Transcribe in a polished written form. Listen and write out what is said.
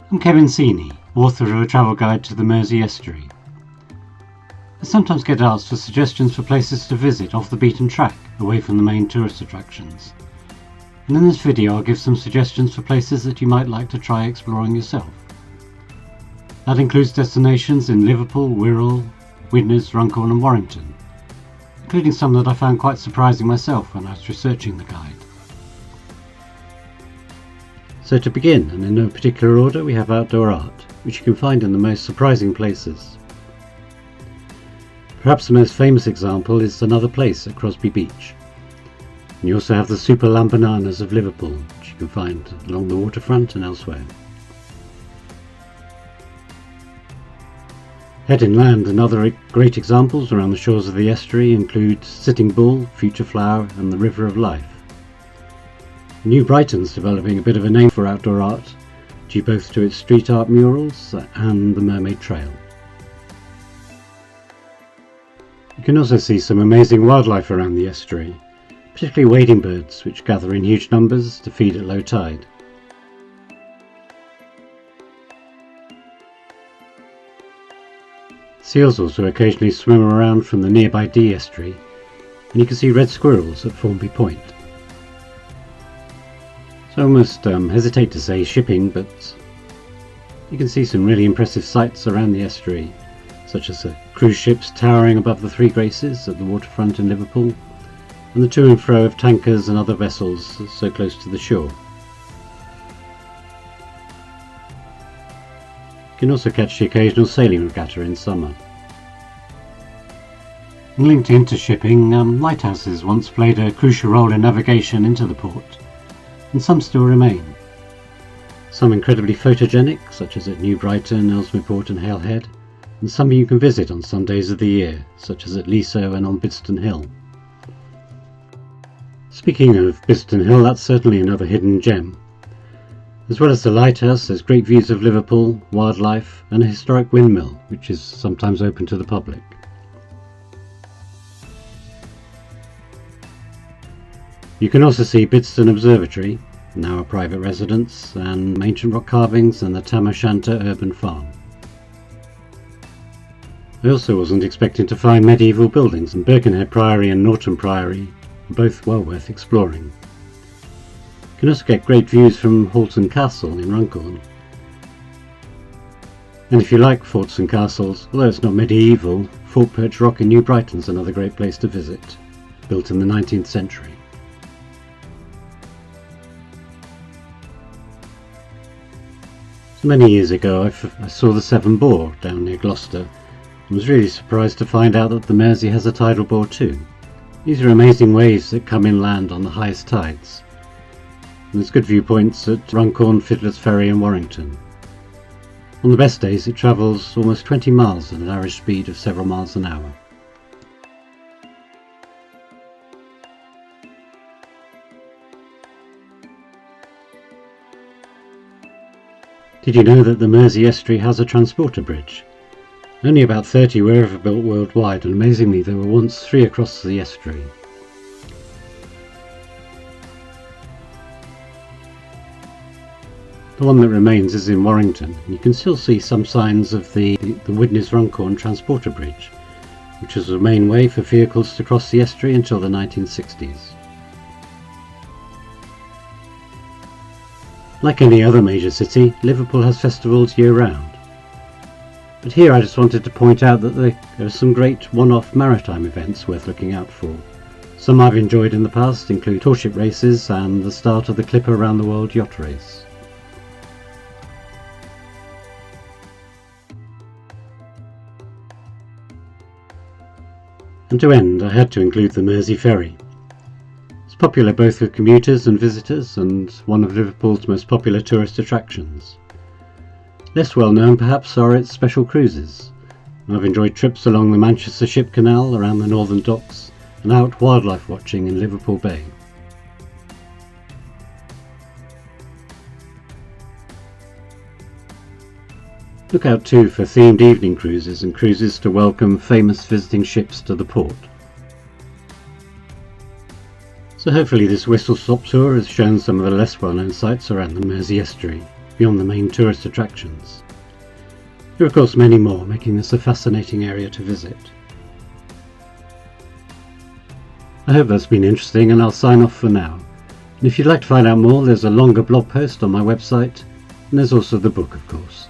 I'm Kevin Seeney, author of A Travel Guide to the Mersey Estuary. I sometimes get asked for suggestions for places to visit off the beaten track, away from the main tourist attractions. And in this video I'll give some suggestions for places that you might like to try exploring yourself. That includes destinations in Liverpool, Wirral, Widnes, Runcorn and Warrington, including some that I found quite surprising myself when I was researching the guide. So to begin, and in no particular order, we have outdoor art, which you can find in the most surprising places. Perhaps the most famous example is Another Place at Crosby Beach. And you also have the Super Lambonanas of Liverpool, which you can find along the waterfront and elsewhere. Head inland and other great examples around the shores of the estuary include Sitting Bull, Future Flower and the River of Life. New Brighton's developing a bit of a name for outdoor art, due both to its street art murals and the Mermaid Trail. You can also see some amazing wildlife around the estuary, particularly wading birds which gather in huge numbers to feed at low tide. Seals also occasionally swim around from the nearby Dee estuary, and you can see red squirrels at Formby Point. So I almost hesitate to say shipping, but you can see some really impressive sights around the estuary, such as the cruise ships towering above the Three Graces at the waterfront in Liverpool, and the to and fro of tankers and other vessels so close to the shore. You can also catch the occasional sailing regatta in summer. Linked into shipping, lighthouses once played a crucial role in navigation into the port, and some still remain. Some incredibly photogenic, such as at New Brighton, Ellesmere Port and Hale Head, and some you can visit on some days of the year, such as at Leasowe and on Bidston Hill. Speaking of Bidston Hill, that's certainly another hidden gem. As well as the lighthouse, there's great views of Liverpool, wildlife and a historic windmill, which is sometimes open to the public. You can also see Bidston Observatory, now a private residence, and ancient rock carvings and the Tam O'Shanter urban farm. I also wasn't expecting to find medieval buildings, and Birkenhead Priory and Norton Priory are both well worth exploring. You can also get great views from Halton Castle in Runcorn. And if you like forts and castles, although it's not medieval, Fort Perch Rock in New Brighton's another great place to visit, built in the 19th century. So many years ago I saw the Severn Bore down near Gloucester and was really surprised to find out that the Mersey has a tidal bore too. These are amazing waves that come inland on the highest tides. And there's good viewpoints at Runcorn, Fiddler's Ferry and Warrington. On the best days it travels almost 20 miles at an average speed of several miles an hour. Did you know that the Mersey Estuary has a transporter bridge? Only about 30 were ever built worldwide, and amazingly there were once 3 across the estuary. The one that remains is in Warrington, and you can still see some signs of the Widnes Runcorn transporter bridge, which was the main way for vehicles to cross the estuary until the 1960s. Like any other major city, Liverpool has festivals year-round. But here I just wanted to point out that there are some great one-off maritime events worth looking out for. Some I've enjoyed in the past include tourship races and the start of the Clipper Round the World yacht race. And to end, I had to include the Mersey Ferry. It's popular both with commuters and visitors, and one of Liverpool's most popular tourist attractions. Less well known perhaps are its special cruises. I've enjoyed trips along the Manchester Ship Canal, around the northern docks, and out wildlife watching in Liverpool Bay. Look out too for themed evening cruises and cruises to welcome famous visiting ships to the port. So hopefully this whistle-stop tour has shown some of the less well-known sights around the Mersey Estuary, beyond the main tourist attractions. There are of course many more, making this a fascinating area to visit. I hope that's been interesting, and I'll sign off for now. And if you'd like to find out more, there's a longer blog post on my website, and there's also the book, of course.